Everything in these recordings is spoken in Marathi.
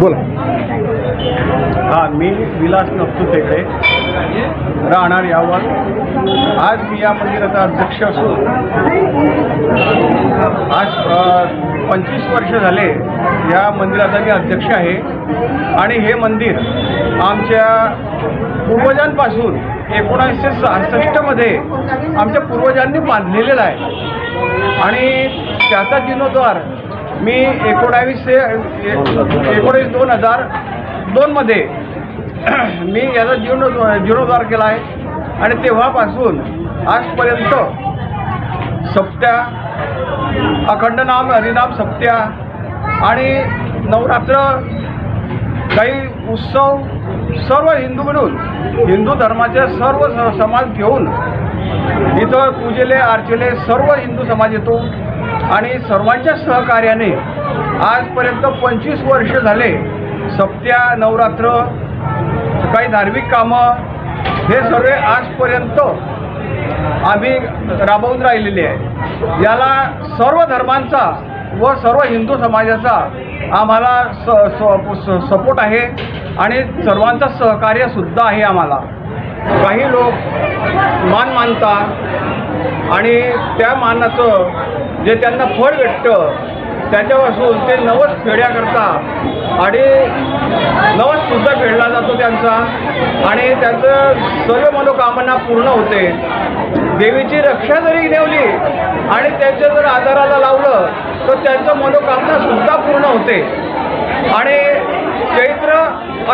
बोला. मी विलास नप्पू टेकडे राहणार यावर. आज मी या मंदिराचा अध्यक्ष असून आज 25 वर्ष झाले या मंदिराचा मी अध्यक्ष आहे. आणि हे मंदिर आमच्या पूर्वजांपासून 1966 मध्ये आमच्या पूर्वजांनी बांधलेलं आहे. आणि त्याचा जीर्णोद्धार मी 2002 मध्ये मी याचा जीर्णोद्धार केला आहे. आणि तेव्हापासून आजपर्यंत सप्त्या, अखंड नाम हरिनाम सप्त्या आणि नवरात्र, काही उत्सव सर्व हिंदू मिळून हिंदू धर्माचे सर्व समाज घेऊन इथं पूजेले अर्चेले सर्व हिंदू समाज येतो. आणि सर्वांच्या सहकार्याने आजपर्यंत 25 वर्ष झाले सप्त्या, नवरात्र, काही धार्मिक कामं हे सर्व आजपर्यंत आम्ही राबवून राहिलेले आहे. याला सर्व धर्मांचा व सर्व हिंदू समाजाचा आम्हाला सपोर्ट आहे आणि सर्वांचा सहकार्यसुद्धा आहे आम्हाला. काही लोक मान मानतात आणि त्या मानाचं जे त्यांना फळ भेटतं त्याच्यापासून ते नवस फेड्या करतात आणि नवससुद्धा फेडला जातो त्यांचा. आणि त्यांचं सर्व मनोकामना पूर्ण होते. देवीची रक्षा जरी नेवली आणि त्यांच्या जर आधाराला लावलं तर त्यांचं मनोकामनासुद्धा पूर्ण होते. आणि चैत्र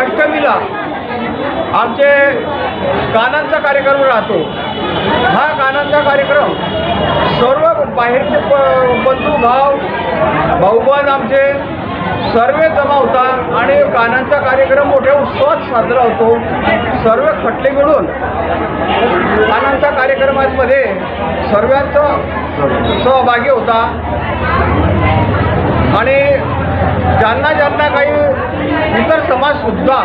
अष्टमीला आमचे कानांचा कार्यक्रम राहतो. हा कानांचा कार्यक्रम सर्व बाहेरचे बंधू भाऊबंद आमचे सर्व जमा होतात आणि कानांचा कार्यक्रम मोठ्या उत्सवात साजरा होतो. सर्व खटले मिळून कानांचा कार्यक्रमामध्ये सर्वांचा सहभागी होता. आणि ज्यांना ज्यांना काही इतर समाजसुद्धा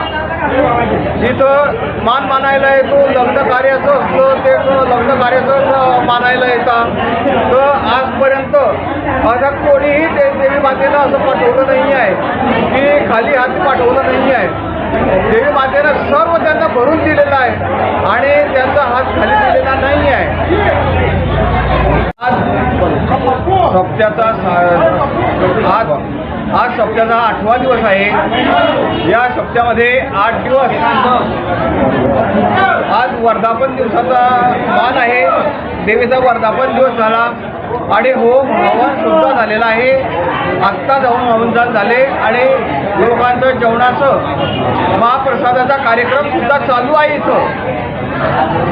जिथं मान मानायला येतो, लग्न कार्याचं असलं ते लग्न कार्याचं मानायला येतात. तर आजपर्यंत आता कोणीही देवी मातेनं असं पाठवलं नाही आहे की खाली हात पाठवलं नाही आहे. देवी मातेनं सर्व त्यांना भरून दिलेलं आहे आणि त्यांचा हात खाली दिलेला नाही आहे. आज सप्त्याचा 8वा दिवस आहे. या सप्त्यामध्ये 8 दिवस आज वर्धापन दिवसाचा मान आहे. देवीचा वर्धापन दिवस झाला आणि होम हवन सुद्धा झालेला आहे. आत्ता जाऊन हवन झाले आणि लोकांचं जेवणाचं महाप्रसादाचा कार्यक्रम सुद्धा चालू आहे इथं.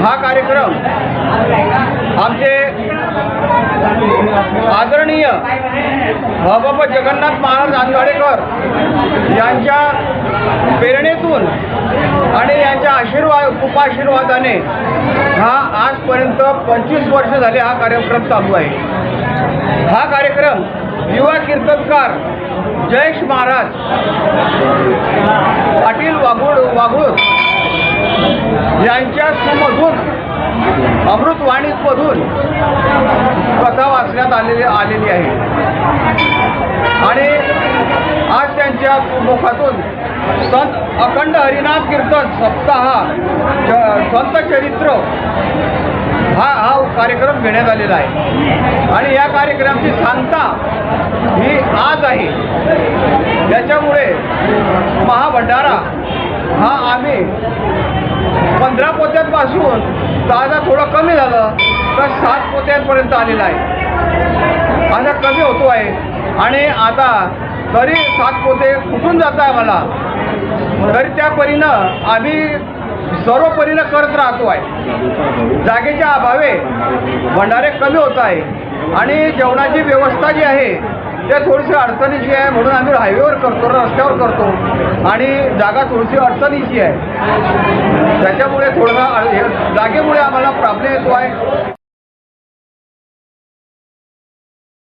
हा कार्यक्रम आमचे आदरणीय बाबा जगन्नाथ महाराज आंधळेकर यांच्या प्रेरणेतून आणि यांच्या कृपाशीर्वादाने हा आजपर्यंत 25 वर्ष झाले हा कार्यक्रम चालू आहे. हा कार्यक्रम युवा कीर्तनकार जयेश महाराज पाटील वाघूळ यांच्या सुमधून अमृतवाणीमधून कथा वाचण्यात आलेली आहे. आणि आज त्यांच्या मुखातून संत अखंड हरिनाम कीर्तन सप्ताह संत चरित्र हा कार्यक्रम घेण्यात आलेला आहे. आणि या कार्यक्रमाची सांगता ही आज आहे. त्याच्यामुळे महाभंडारा हा आम्ही 15 पोत्यांपासून ताजा थोडं कमी झालं तर 7 पोत्यांपर्यंत आलेला आहे. आता कमी होतो आहे. आणि आता तरी 7 पोते कुठून जात आहे मला तरी त्या परीनं आम्ही सर्व परीनं करत राहतो आहे. जागेच्या अभावे भंडारे कमी होत आहे आणि जेवणाची व्यवस्था जी आहे ते थोडीशी अडचणीची आहे. म्हणून आम्ही हायवेवर करतो, रस्त्यावर करतो आणि जागा थोडीशी अडचणीची आहे. त्याच्यामुळे थोडासा जागेमुळे आम्हाला प्रॉब्लेम येतो आहे.